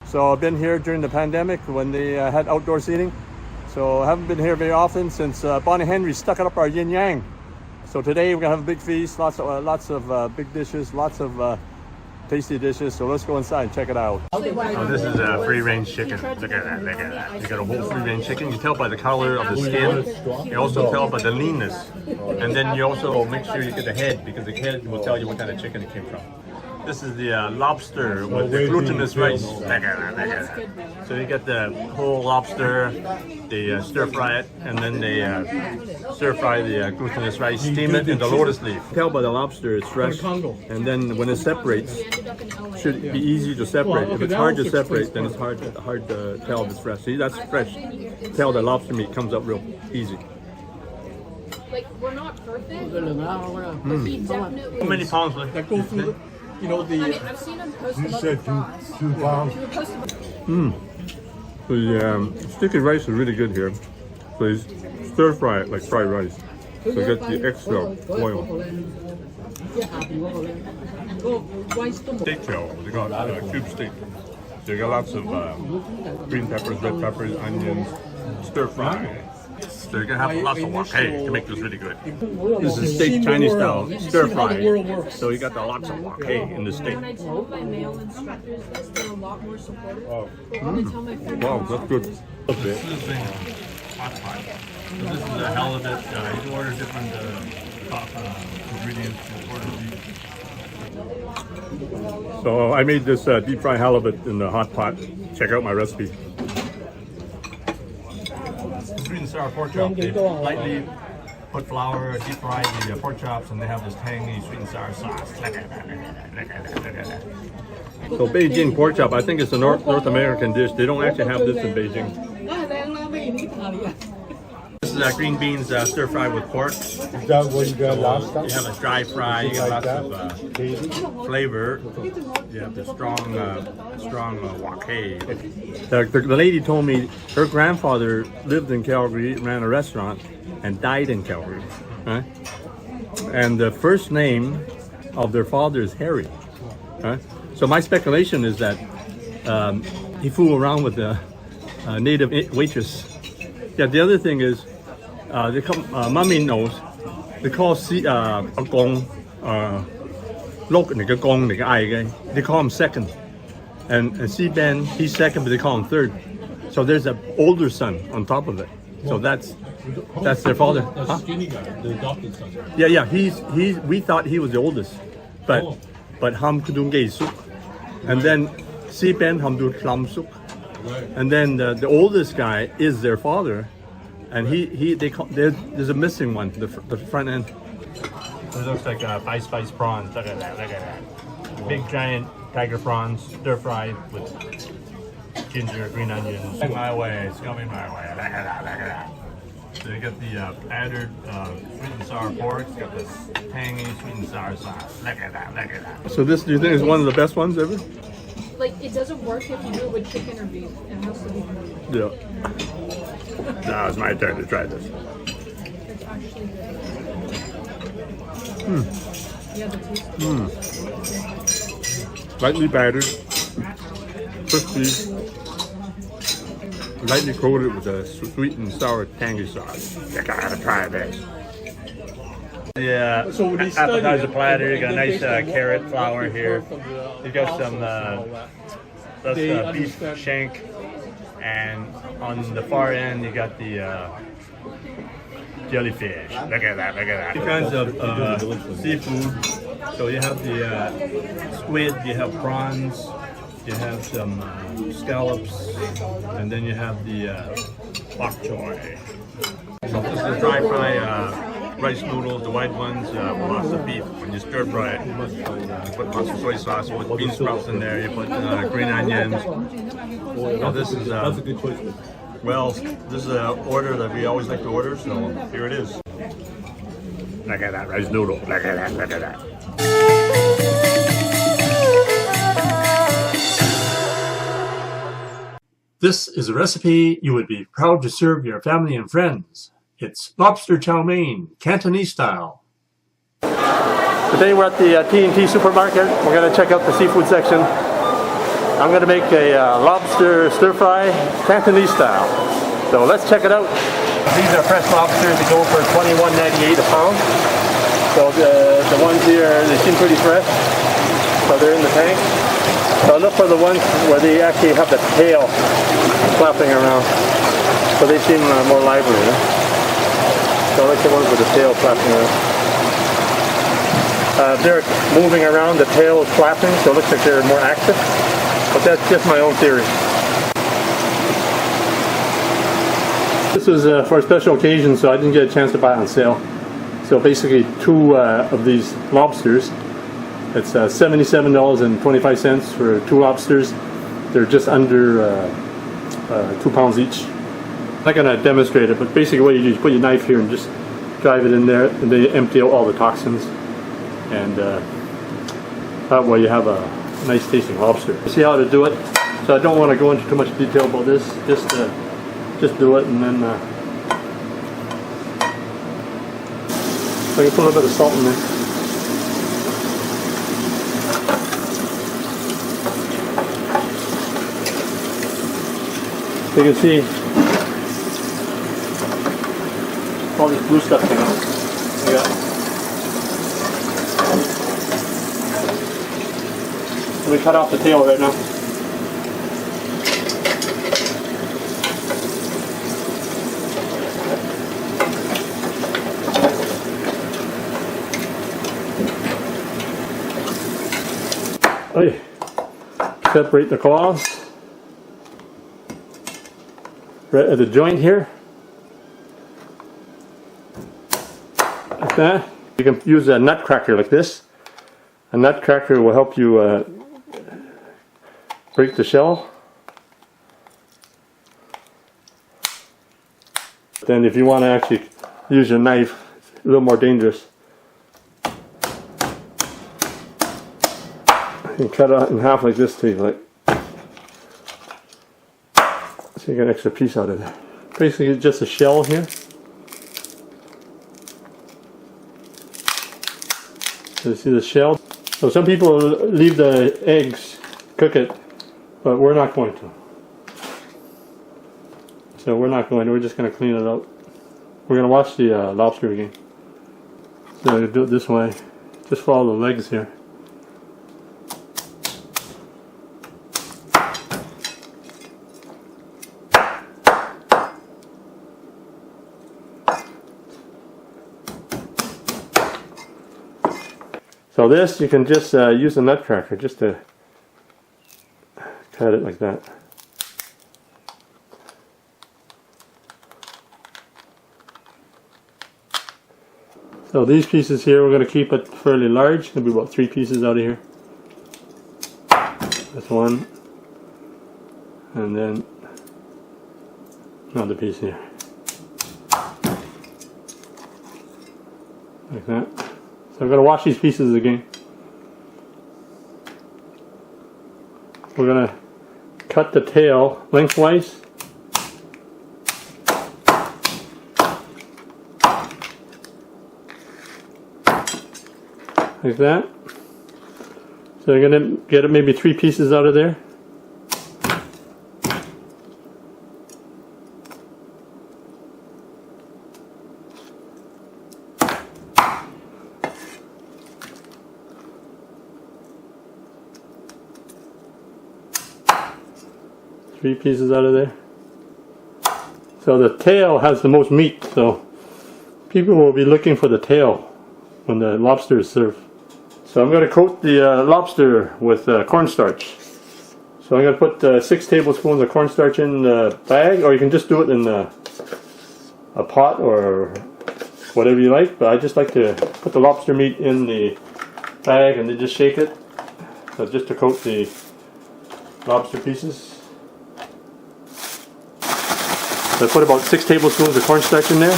So I've been here during the pandemic when they had outdoor seating. So I haven't been here very often since Bonnie Henry stuck it up our yin yang. So today we're gonna have a big feast, lots of big dishes, lots of tasty dishes. So let's go inside and check it out. Oh, this is a free-range chicken. Look at that, look at that. You got a whole free-range chicken. You tell by the color of the skin. You also tell by the leanness. And then you also make sure you get the head, because the head will tell you what kind of chicken it came from. This is the lobster with the glutinous rice. Look at that, look at that. So you get the whole lobster, they stir fry it, and then they stir fry the glutinous rice, steam it in the lotus leaf. Tell by the lobster it's fresh, and then when it separates, it should be easy to separate. If it's hard to separate, then it's hard to tell if it's fresh. See, that's fresh. Tell the lobster meat comes up real easy. Like, we're not perfect, but he definitely... How many pounds left? That goes through the, you know, the... I mean, I've seen him post about the prawns. 2 pounds. The sticky rice is really good here. So you stir fry it like fried rice. So you get the extra oil. Steak tail, they got cube steak. So you got lots of green peppers, red peppers, onions, stir fry. So you're gonna have lots of wok hey to make this really good. This is steak Chinese style, stir fry. So you got the lots of wok hey in the steak. When I told my male instructors this, they were a lot more supportive. But when I tell my female Wow, that's good. This is a hot pot. So this is a halibut. You can order different ingredients. So I made this deep fried halibut in the hot pot. Check out my recipe. Sweet and sour pork chop. They lightly put flour, deep fry the pork chops, and they have this tangy sweet and sour sauce. Look at that, look at that, look at that, look at that. So Beijing pork chop, I think it's a North American dish. They don't actually have this in Beijing. This is green beans stir fry with pork. Is that what you got last time? You have a dry fry, you got lots of flavor. You have the strong wok hey. The lady told me her grandfather lived in Calgary, ran a restaurant, and died in Calgary. Right? And the first name of their father is Harry. Right? So my speculation is that he fooled around with the native waitress. Yeah, the other thing is, they call, Mummy knows, they call Agong, they call him second. And Si Ben, he's second, but they call him third. So there's an older son on top of it. So that's their father. The skinny guy, the adopted son. Yeah, we thought he was the oldest. But Ham Kudung Gay Suk. And then Si Ben Ham Du Klam Suk. And then the oldest guy is their father, and there's a missing one, the front end. It looks like spice prawns. Look at that, look at that. Big giant tiger prawns, stir fried with ginger, green onions. It's my way, it's coming my way. Look at that, look at that. So you got the powdered sweet and sour pork. It's got this tangy sweet and sour sauce. Look at that, look at that. So this, do you think, is one of the best ones ever? Like, it doesn't work if you do it with chicken or beef. It has to be beef. Yeah. Now it's my turn to try this. It's actually good. Yeah, the taste. Lightly battered, crispy, lightly coated with a sweet and sour tangy sauce. I gotta try this. The appetizer platter, you got a nice carrot flour here. You got some that's beef shank, and on the far end you got the jellyfish. Look at that, look at that. Two kinds of seafood. So you have the squid, you have prawns, you have some scallops, and then you have the bok choy. So this is dry fry rice noodles, the white ones, with lots of beef. When you stir fry it, you put lots of soy sauce, you put bean sprouts in there, you put green onions. Now this is That's a good choice. well, this is an order that we always like to order, so here it is. Look at that rice noodle. Look at that, look at that. This is a recipe you would be proud to serve your family and friends. It's lobster chow mein, Cantonese style. Today we're at the T&T supermarket. We're going to check out the seafood section. I'm going to make a lobster stir fry Cantonese style. So let's check it out. These are fresh lobsters that go for $21.98 a pound. So the ones here, they seem pretty fresh. So they're in the tank. So look for the ones where they actually have the tail flapping around. So they seem more lively. So I like the ones with the tail flapping around. They're moving around, the tail is flapping, so it looks like they're more active. But that's just my own theory. This was for a special occasion, so I didn't get a chance to buy it on sale. So basically 2 of these lobsters. It's $77.25 for 2 lobsters. They're just under 2 pounds each. I'm not going to demonstrate it, but basically what you do is put your knife here and just drive it in there, and they empty out all the toxins. And that way you have a nice tasting lobster. See how to do it. So I don't want to go into too much detail about this. Just do it, and then so I can put a little bit of salt in there. So you can see all this blue stuff came out. So we cut off the tail right now. Okay. Separate the claws. Right at the joint here. Like that. You can use a nut cracker like this. A nut cracker will help you break the shell. Then if you want to actually use your knife, it's a little more dangerous. You can cut it in half like this too, like so you get an extra piece out of it. Basically it's just a shell here. So you see the shell? So some people leave the eggs, cook it, but we're not going to. So we're not going to, we're just going to clean it out. We're going to wash the lobster again. So you do it this way. Just follow the legs here. So this, you can just use a nut cracker just to cut it like that. So these pieces here, we're going to keep it fairly large. There'll be about 3 pieces out of here. That's one. And then another piece here. Like that. So I'm going to wash these pieces again. We're going to cut the tail lengthwise. Like that. So you're going to get maybe 3 pieces out of there. Three pieces out of there. So the tail has the most meat, so people will be looking for the tail when the lobster is served. So I'm going to coat the lobster with cornstarch. So I'm going to put 6 tablespoons of cornstarch in the bag, or you can just do it in a pot or whatever you like, but I just like to put the lobster meat in the bag and then just shake it. So just to coat the lobster pieces. So I put about 6 tablespoons of cornstarch in there.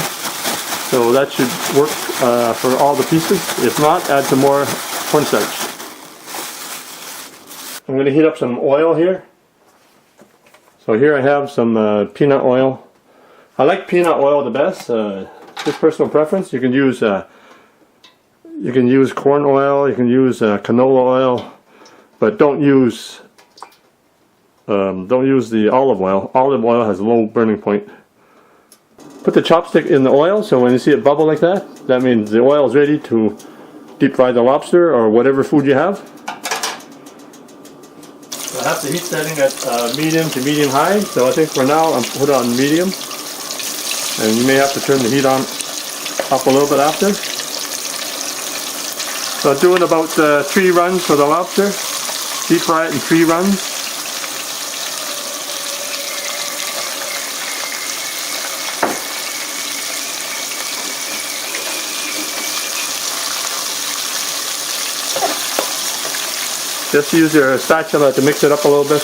So that should work for all the pieces. If not, add some more cornstarch. I'm going to heat up some oil here. So here I have some peanut oil. I like peanut oil the best. Just personal preference. You can use corn oil. You can use canola oil, but don't use Don't use the olive oil. Olive oil has a low burning point. Put the chopstick in the oil, so when you see it bubble like that, that means the oil is ready to deep fry the lobster or whatever food you have. So I have the heat setting at medium to medium high, so I think for now I'm put on medium. And you may have to turn the heat on up a little bit after. So I'm doing about 3 runs for the lobster. Deep fry it in 3 runs. Just use your spatula to mix it up a little bit.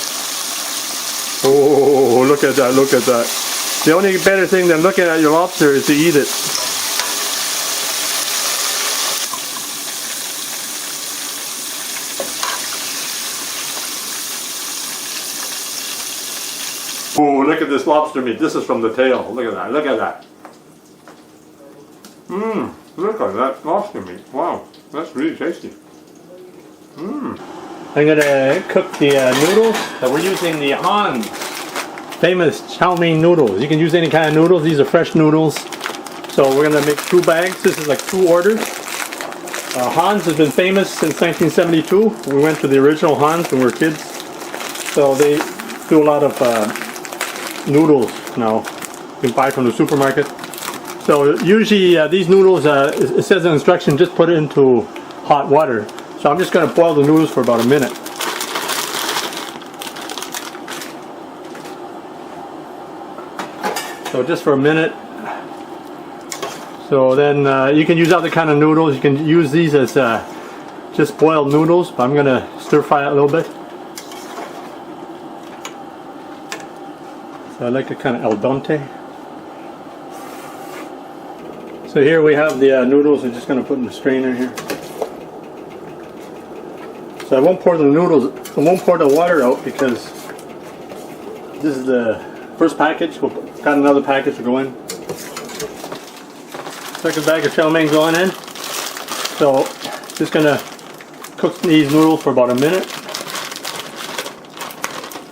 Oh, look at that, look at that. The only better thing than looking at your lobster is to eat it. Oh, look at this lobster meat. This is from the tail. Look at that, look at that. Look at that lobster meat. Wow, that's really tasty. I'm going to cook the noodles. So we're using the Han famous chow mein noodles. You can use any kind of noodles. These are fresh noodles. So we're going to make 2 bags. This is like 2 orders. Han's has been famous since 1972. We went to the original Han's when we were kids. So they do a lot of noodles now. You can buy from the supermarket. So usually these noodles, it says in the instruction, just put it into hot water. So I'm just going to boil the noodles for about a minute. So just for a minute. So then you can use other kind of noodles. You can use these as just boiled noodles, but I'm going to stir fry it a little bit. So I like it kind of al dente. So here we have the noodles. I'm just going to put in the strainer here. So I won't pour the noodles, I won't pour the water out because this is the first package. We've got another package to go in. Second bag of chow mein going in. So just gonna cook these noodles for about a minute.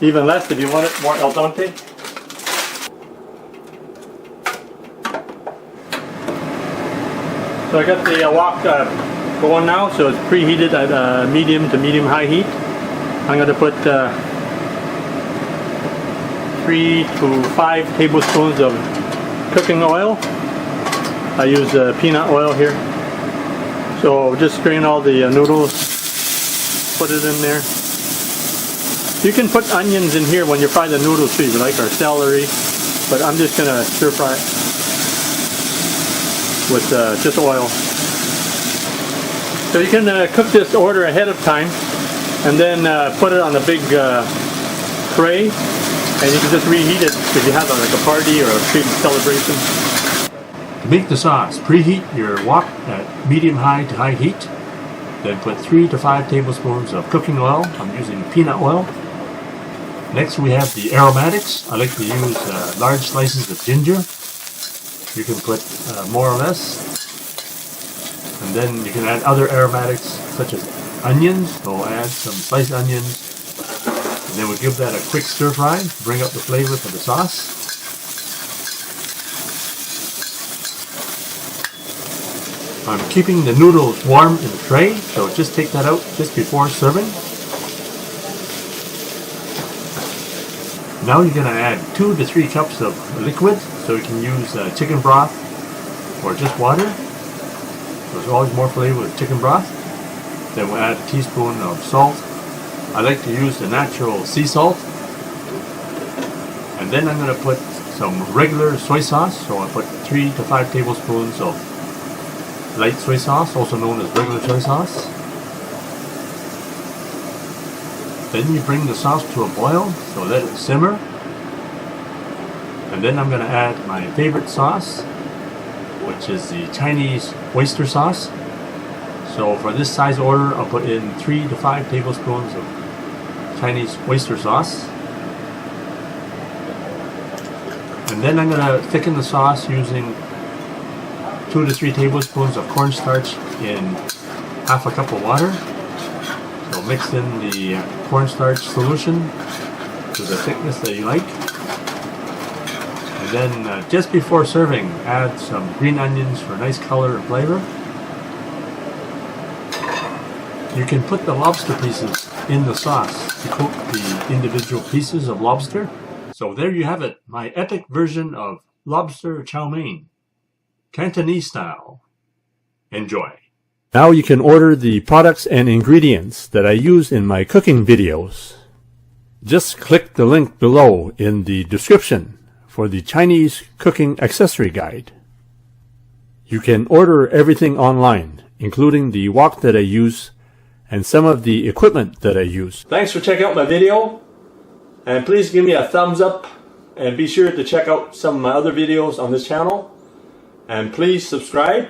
Even less if you want it more al dente. So I got the wok going now, so it's preheated at medium to medium high heat. I'm going to put 3 to 5 tablespoons of cooking oil. I use peanut oil here. So just strain all the noodles, put it in there. You can put onions in here when you fry the noodles too, if you like, or celery, but I'm just going to stir fry it with just oil. So you can cook this order ahead of time and then put it on a big tray, and you can just reheat it if you have like a party or a big celebration. To make the sauce, preheat your wok at medium-high to high heat. Then put 3 to 5 tablespoons of cooking oil. I'm using peanut oil. Next we have the aromatics. I like to use large slices of ginger. You can put more or less. And then you can add other aromatics such as onions. So add some sliced onions. And then we'll give that a quick stir fry to bring up the flavor for the sauce. I'm keeping the noodles warm in the tray, so just take that out just before serving. Now you're going to add 2 to 3 cups of liquid, so you can use chicken broth or just water. There's always more flavor with chicken broth. Then we'll add a teaspoon of salt. I like to use the natural sea salt. And then I'm going to put some regular soy sauce. So I put 3 to 5 tablespoons of light soy sauce, also known as regular soy sauce. Then you bring the sauce to a boil, so let it simmer. And then I'm going to add my favorite sauce, which is the Chinese oyster sauce. So for this size order, I'll put in 3 to 5 tablespoons of Chinese oyster sauce. And then I'm going to thicken the sauce using 2 to 3 tablespoons of cornstarch in half a cup of water. So mix in the cornstarch solution to the thickness that you like. And then just before serving, add some green onions for nice color and flavor. You can put the lobster pieces in the sauce to coat the individual pieces of lobster. So there you have it, my epic version of lobster chow mein, Cantonese style. Enjoy. Now you can order the products and ingredients that I use in my cooking videos. Just click the link below in the description for the Chinese cooking accessory guide. You can order everything online, including the wok that I use and some of the equipment that I use. Thanks for checking out my video, and please give me a thumbs up, and be sure to check out some of my other videos on this channel, and please subscribe.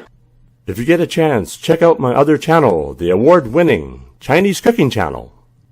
If you get a chance, check out my other channel, the award-winning Chinese cooking channel.